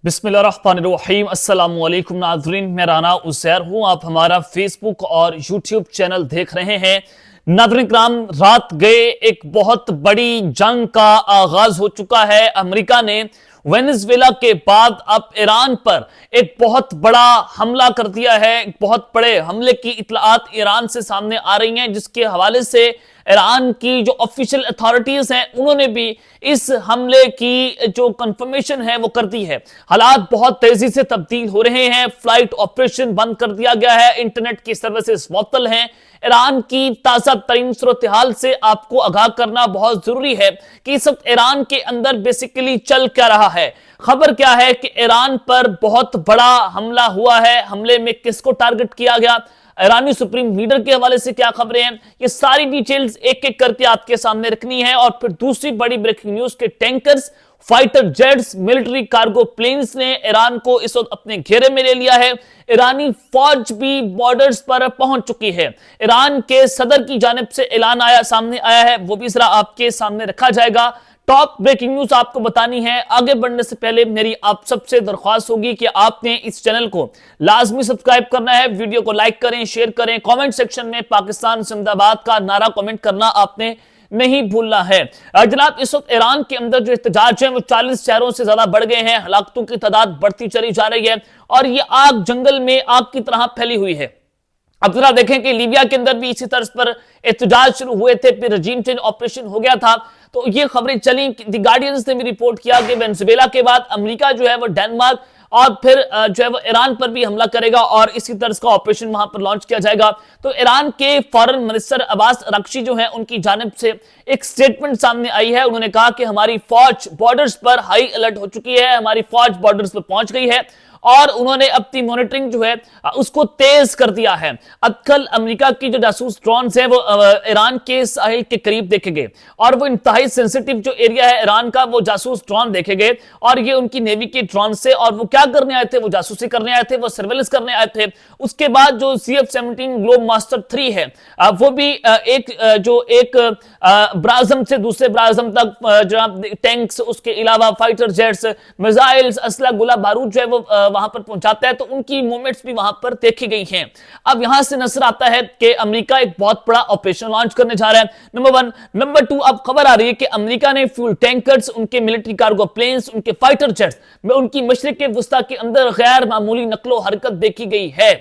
बिस्मिल्लाहिर्रहमानिर्रहीम। अस्सलाम वालेकुम नाज़रीन, मैं राना उज़ैर हूँ। आप हमारा फेसबुक और यूट्यूब चैनल देख रहे हैं। नाज़रीन किराम, रात गए एक बहुत बड़ी जंग का आगाज हो चुका है। अमेरिका ने वेनेजुएला के बाद अब ईरान पर एक बहुत बड़ा हमला कर दिया है। एक बहुत बड़े हमले की इत्तलात ईरान से सामने आ रही हैं, जिसके हवाले से ईरान की जो ऑफिशियल अथॉरिटीज हैं उन्होंने भी इस हमले की जो कंफर्मेशन है वो कर दी है। हालात बहुत तेजी से तब्दील हो रहे हैं। फ्लाइट ऑपरेशन बंद कर दिया गया है, इंटरनेट की सर्विसेज मुअत्तल हैं। ईरान की ताजा तरीन सूरत हाल से आपको आगाह करना बहुत जरूरी है कि इस वक्त ईरान के अंदर बेसिकली चल क्या रहा है। खबर क्या है कि ईरान पर बहुत बड़ा हमला हुआ है। हमले में किसको टारगेट किया गया, ईरानी सुप्रीम लीडर के हवाले से क्या खबरें हैं, ये सारी डिटेल्स एक एक करके आपके सामने रखनी है। और फिर दूसरी बड़ी ब्रेकिंग न्यूज के tankers, fighter jets, military cargo planes ने ईरान को इस वक्त अपने घेरे में ले लिया है। ईरानी फौज भी बॉर्डर्स पर पहुंच चुकी है। ईरान के सदर की जानिब से ऐलान सामने आया है, वो भी जरा आपके सामने रखा जाएगा। टॉप ब्रेकिंग न्यूज आपको बतानी है। आगे बढ़ने से पहले मेरी आप सबसे दरख्वास्त होगी कि आपने इस चैनल को लाजमी सब्सक्राइब करना है। वीडियो को लाइक करें, शेयर करें, कमेंट सेक्शन में पाकिस्तान जिंदाबाद का नारा कमेंट करना आपने नहीं भूलना है। जनाब, इस वक्त ईरान के अंदर जो एहतजाज है वो 40 शहरों से ज्यादा बढ़ गए हैं। हलाकतों की तादाद बढ़ती चली जा रही है और ये आग जंगल में आग की तरह फैली हुई है। अब जरा देखें कि लीबिया के अंदर भी इसी तर्ज पर एहतजाज शुरू हुए थे, फिर रजीम चेंज ऑपरेशन हो गया था, तो ये खबरें चली। द गार्डियंस ने भी रिपोर्ट किया कि वेनेजुएला के बाद अमेरिका जो है वो डेनमार्क और फिर जो है वो ईरान पर भी हमला करेगा और इसी तरह का ऑपरेशन वहां पर लॉन्च किया जाएगा। तो ईरान के फॉरेन मिनिस्टर अब्बास अरागची जो है उनकी जानिब से एक स्टेटमेंट सामने आई है। उन्होंने कहा कि हमारी फौज बॉर्डर्स पर हाई अलर्ट हो चुकी है, हमारी फौज बॉर्डर्स पर पहुंच गई है और उन्होंने अपनी मॉनिटरिंग जो है उसको तेज कर दिया है। अब कल अमेरिका की जो जासूस ड्रोन्स हैं वो ईरान के साहिल के करीब देखे गए और वो इंतहाई सेंसिटिव जो एरिया है ईरान का, वो जासूस ड्रोन देखे गए और ये उनकी नेवी के ड्रोन से, और वो क्या करने आए थे, वो जासूसी करने आए थे, वो सर्वेलेंस करने आए थे। उसके बाद जो CF-17 ग्लोब मास्टर 3 है वो भी एक ब्राज़म से दूसरे ब्राज़म तक जनाब टैंक्स, उसके अलावा फाइटर जेट्स, मिसाइल्स, असला, गोला बारूद जो है वो वहां पर पहुंचाता है, तो उनकी मूवमेंट्स भी वहां पर देखी गई हैं। अब यहां से नजर आता है कि अमेरिका एक बहुत बड़ा ऑपरेशन लॉन्च करने जा रहा है, नंबर 1। नंबर 2, अब खबर आ रही है कि अमेरिका ने फ्यूल टैंकर्स, उनके मिलिट्री कार्गो प्लेन्स, उनके फाइटर जेट्स में उनकी मशरिक वुस्ता के अंदर गैर मामूली नकलो हरकत देखी गई है।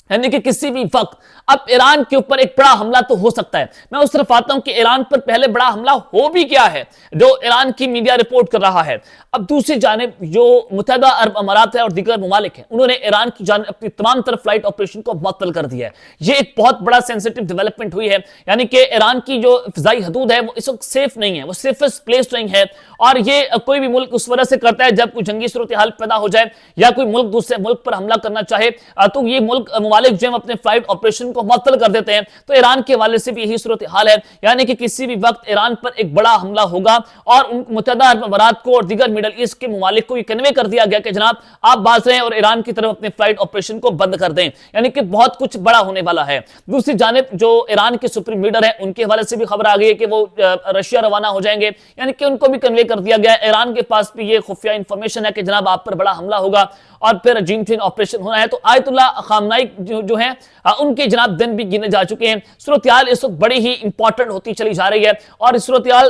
यानी कि किसी भी वक्त अब ईरान के ऊपर एक बड़ा हमला तो हो सकता है। मैं उस तरफ आता हूं कि ईरान पर पहले बड़ा हमला हो भी गया है, जो ईरान की मीडिया रिपोर्ट कर रहा है। अब दूसरी जानिब जो मुत्तहदा अरब अमारात है और दीगर ममालिक हैं, उन्होंने ईरान की जानिब अपनी तमाम तरफ फ्लाइट ऑपरेशन को मुअत्तल कर दिया है। ये एक बहुत बड़ा सेंसिटिव डेवलपमेंट हुई है। यानी कि ईरान की जो फिजाई हदूद है वो इस वक्त सेफ नहीं है, वो सेफेस्ट प्लेस नहीं है। और ये कोई भी मुल्क उस वजह से करता है जब कोई जंगी सूरत हाल पैदा हो जाए या कोई मुल्क दूसरे मुल्क पर हमला करना चाहे, तो ये मुल्क ममालिक जो अपने फ्लाइट ऑपरेशन को मुअत्तल कर देते हैं। तो ईरान के हवाले से भी यही सूरत हाल है। यानी कि किसी भी वक्त ईरान पर एक बड़ा हमला होगा और मुत्तहदा अरब अमारात को और दीगर मिडल ईस्ट के ममालिक को ये कन्वे कर दिया गया कि जनाब आप बाज रहे हैं और ईरान की तरफ अपने फ्लाइट ऑपरेशन को बंद कर दें। यानी कि बहुत कुछ बड़ा होने वाला है। दूसरी जानिब जो ईरान के सुप्रीम लीडर है उनके हवाले से भी खबर आ गई है कि वो रशिया रवाना हो जाएंगे। यानी कि उनको भी कन्वे कर दिया गया है। ईरान के पास भी ये खुफिया इंफॉर्मेशन है कि जनाब आप पर बड़ा हमला होगा और फिर रजीम चेंज ऑपरेशन होना है। तो आयतुल्ला खामनाई जो है उनके जनाब दिन भी गिने जा चुके हैं। सूरत हाल इस वक्त बड़ी ही इंपॉर्टेंट होती चली जा रही है और इस सूरत हाल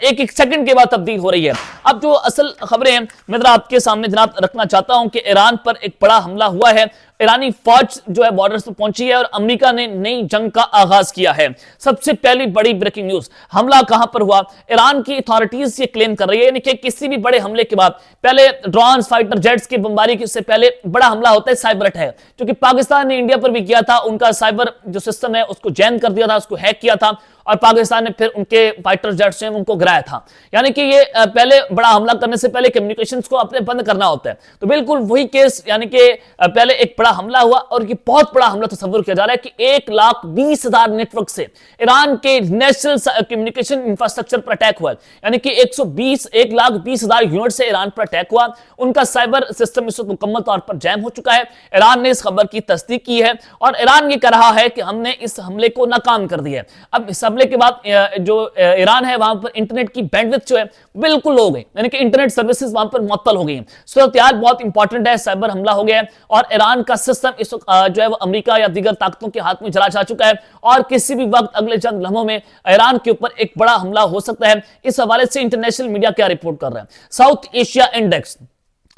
एक एक सेकंड के बाद तब्दील हो रही है। अब जो असल खबरें हैं मैं जरा आपके सामने जनाब रखना चाहता हूं कि ईरान पर एक बड़ा हमला हुआ है। ईरानी फौज जो है बॉर्डर्स पर पहुंची है और अमेरिका ने नई जंग का आगाज किया है। सबसे पहली बड़ी ब्रेकिंग न्यूज, हमला कहां पर हुआ? ईरान की अथॉरिटीज ये क्लेम कर रही है कि किसी भी बड़े हमले के बाद पहले ड्रोन्स, फाइटर जेट्स की बमबारी से पहले बड़ा हमला होता है साइबर अटैक, क्योंकि पाकिस्तान ने इंडिया पर भी किया था। उनका साइबर जो सिस्टम है उसको जैम कर दिया था, उसको हैक किया था और पाकिस्तान ने फिर उनके फाइटर जेट्स हैं उनको गिराया था। यानी कि ये पहले बड़ा हमला करने से पहले कम्युनिकेशंस को अपने बंद करना होता है। तो बिल्कुल वही केस, यानी कि पहले एक बड़ा हमला हुआ और ये बहुत बड़ा हमला तस्वुर किया जा रहा है कि 1,20,000 नेटवर्क से ईरान के नेशनल कम्युनिकेशन इंफ्रास्ट्रक्चर पर अटैक हुआ। यानी कि 1,20,000 यूनिट से ईरान पर अटैक हुआ। उनका साइबर सिस्टम इस वक्त मुकम्मल तौर पर जैम हो चुका है। ईरान ने इस खबर की तस्दीक की है और ईरान ये कह रहा है कि हमने इस हमले को नाकाम कर दिया है। अब حملے کے بعد جو ایران ہے وہاں پر انٹرنیٹ کی بینڈوتھ جو ہے بالکل لو ہو گئی، یعنی کہ انٹرنیٹ سروسز وہاں پر معطل ہو گئی ہیں۔ صورتحال بہت امپورٹنٹ ہے، سائبر حملہ ہو گیا ہے اور ایران کا سسٹم اس وقت جو ہے وہ امریکہ یا دیگر طاقتوں کے ہاتھ میں چلا جا چکا ہے اور کسی بھی وقت اگلے چند لمحوں میں ایران کے اوپر ایک بڑا حملہ ہو سکتا ہے۔ اس حوالے سے انٹرنیشنل میڈیا کیا رپورٹ کر رہا ہے؟ ساؤتھ ایشیا انڈیکس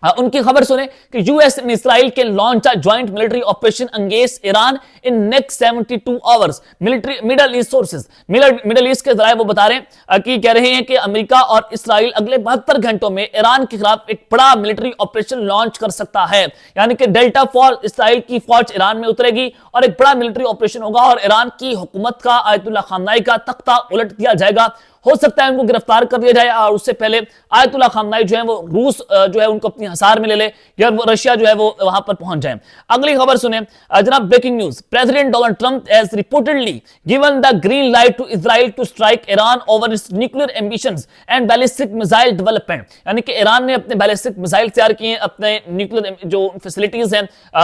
ان کی خبر سنیں کہ یو ایس and اسرائیل کے لانچ جوائنٹ ملٹری آپریشن انگیس Iran in next 72 hours. Middle East sources, Middle East کے ذرائع وہ بتا رہے ہیں کہ کہہ رہے ہیں کہ امریکہ اور اسرائیل اگلے 72 گھنٹوں میں ایران کے خلاف ایک بڑا ملٹری آپریشن لانچ کر سکتا ہے، یعنی کہ ڈیلٹا فورس اسرائیل کی فوج ایران میں اترے گی اور ایک بڑا ملٹری آپریشن ہوگا اور ایران کی حکومت کا، آیت اللہ خامنائی کا تختہ الٹ دیا جائے گا۔ ہو سکتا ہے ان کو گرفتار کر دیا جائے اور اس سے پہلے آیت اللہ خامنائی جو ہے وہ روس جو ہے ان کو اپنی حصار میں لے لے یا رشیا جو ہے وہ وہاں پر پہنچ جائیں۔ اگلی خبر سنیں جناب، breaking news, president Donald Trump has reportedly given the green light to Israel to strike Iran over its nuclear ambitions and ballistic missile development، یعنی کہ ایران نے اپنے بیلسٹک میزائل تیار کیے ہیں، اپنے نیوکلیر جو فیسلٹیز ہیں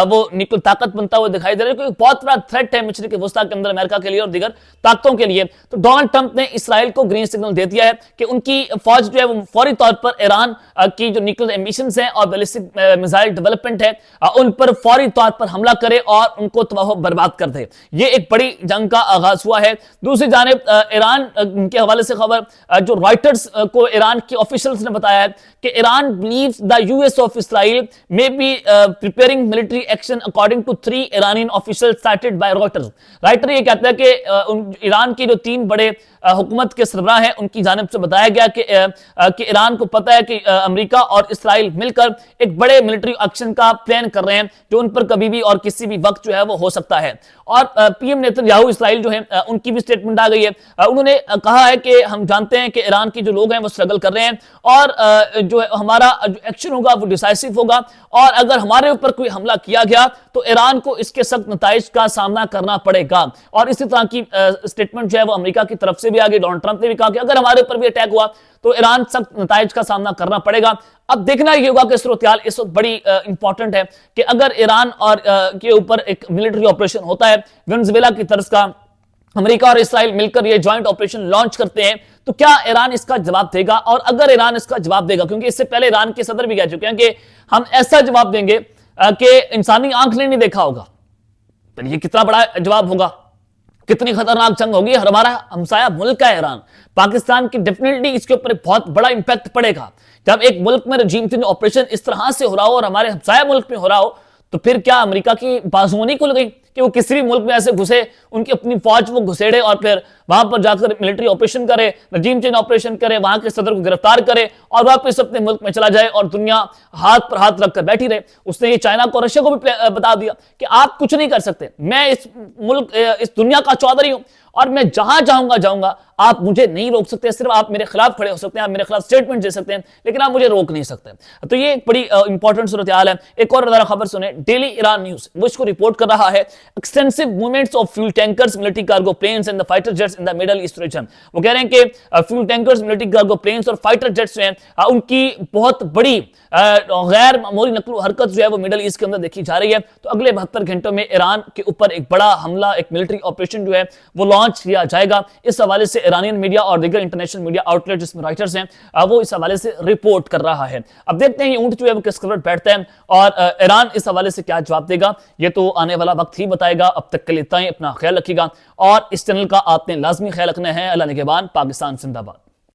وہ نیوکلیر طاقت بنتا ہوا دکھائی دے رہا ہے، کیونکہ بہت بڑا تھریٹ ہے مشرق وسطیٰ کے اندر امریکہ کے لیے اور دیگر طاقتوں کے لیے۔ تو ڈونلڈ ٹرمپ نے اسرائیل کو گرین سگنل دے دیا ہے کہ ان کی فوج جو ہے وہ فوری طور پر ایران کی جو نیوکلیر ایمبیشنز ہیں اور بیلسٹک میزائل ڈیولپمنٹ ہے ان پر فوری طور پر حملہ کرے اور ان کو تباہ و برباد کر دے۔ یہ ایک بڑی جنگ کا آغاز ہوا ہے۔ دوسری جانب ایران کے حوالے سے خبر جو رائٹرز کو ایران کے آفیشلز نے بتایا ہے کہ Iran believes the US of Israel may be preparing military action according to 3 Iranian officials cited by Reuters۔ Writer یہ کہتا ہے کہ ایران کی جو 3 بڑے حکومت کے سربراہ ہیں ان کی جانب سے بتایا گیا کہ ایران کو پتہ ہے کہ امریکہ اور اسرائیل مل کر ایک بڑے ملٹری ایکشن کا پلان کر رہے ہیں جو ان پر کبھی بھی اور کسی بھی وقت جو ہے وہ ہو سکتا ہے۔ اور پی ایم نیتن یاہو اسرائیل جو ہیں ان کی بھی سٹیٹمنٹ آ گئی ہے، انہوں نے کہا ہے کہ ہم جانتے ہیں کہ ایران کی جو لوگ ہیں وہ سٹرگل کر رہے ہیں اور جو ہمارا جو ایکشن ہوگا وہ ڈیسائسو ہوگا اور اگر ہمارے اوپر کوئی حملہ کیا گیا تو ایران کو اس کے سخت نتائج کا سامنا کرنا پڑے گا۔ اور اسی طرح کی سٹیٹمنٹ جو ہے وہ امریکہ کی طرف سے بھی آگے، ڈونلڈ ٹرمپ نے بھی کہا کہ اگر ہمارے اوپر بھی اٹیک ہوا تو ایران سخت نتائج کا سامنا کرنا پڑے گا۔ اب دیکھنا یہ ہوگا کہ صورتحال اس وقت بڑی امپورٹنٹ ہے کہ اگر ایران اور کے اوپر ایک ملٹری آپریشن ہوتا ہے وینزویلا کی طرز کا، امریکہ اور اسرائیل مل کر یہ جوائنٹ آپریشن لانچ کرتے ہیں تو کیا ایران اس کا جواب دے گا؟ اور اگر ایران اس کا جواب دے گا، کیونکہ اس سے پہلے ایران کے صدر بھی کہہ چکے ہیں کہ ہم ایسا جواب دیں گے کہ انسانی آنکھ نے نہیں دیکھا ہوگا، تو یہ کتنا بڑا جواب ہوگا، کتنی خطرناک جنگ ہوگی۔ ہمارا ہمسایہ ملک ہے ایران، پاکستان کی ڈیفینیٹلی اس کے اوپر ایک بہت بڑا امپیکٹ پڑے گا۔ جب ایک ملک میں رجیم چینج آپریشن اس طرح سے ہو رہا ہو اور ہمارے ہمسایہ ملک میں ہو رہا ہو تو پھر کیا امریکہ کی بازویں نہیں کھل گئی کہ وہ کسی بھی ملک میں ایسے گھسے، ان کی اپنی فوج وہ گھسیڑے اور پھر وہاں پر جا کر ملٹری آپریشن کرے، رجیم چینج آپریشن کرے، وہاں کے صدر کو گرفتار کرے اور واپس اپنے ملک میں چلا جائے اور دنیا ہاتھ پر ہاتھ رکھ کر بیٹھی رہے۔ اس نے یہ چائنا کو، رشیا کو بھی بتا دیا کہ آپ کچھ نہیں کر سکتے، میں اس دنیا کا چودھری ہوں اور میں جہاں چاہوں گا جاؤں گا، آپ مجھے نہیں روک سکتے، صرف آپ میرے خلاف کھڑے ہو سکتے ہیں، آپ میرے خلاف سٹیٹمنٹ دے سکتے ہیں لیکن آپ مجھے روک نہیں سکتے۔ تو یہ ایک بڑی امپورٹنٹ صورتحال ہے۔ ایک اور ذرا خبر سنیں، ڈیلی ایران نیوز وہ اس کو رپورٹ کر رہا ہے extensive movements of fuel tankers, military cargo planes and the fighter jets in the Middle East region. وہ کہہ رہے ہیں کہ fuel tankers, military cargo planes اور فائٹر جیٹس جو ہیں ان کی بہت بڑی غیر معمولی نقل و حرکت جو ہے وہ مڈل ایسٹ کے اندر دیکھی جا رہی ہے۔ تو اگلے 72 گھنٹوں میں ایران کے اوپر ایک بڑا حملہ، ایک ملٹری آپریشن جو ہے وہ لانچ کیا جائے گا۔ اس حوالے سے ایرانین میڈیا اور دیگر انٹرنیشنل میڈیا آؤٹ لیٹ جس میں رائٹرز ہیں وہ اس حوالے سے رپورٹ کر رہا ہے۔ اب دیکھتے ہیں یہ اونٹ جو ہے وہ کس قدر بیٹھتا ہے اور ایران اس حوالے سے کیا جواب دے گا، یہ تو آنے والا وقت ہی بتائے گا۔ اب تک کے لیے اتنا ہی، اپنا خیال رکھیے گا اور اس چینل کا آپ نے لازمی خیال رکھنا ہے۔ اللہ نگہبان، پاکستان زندہ باد۔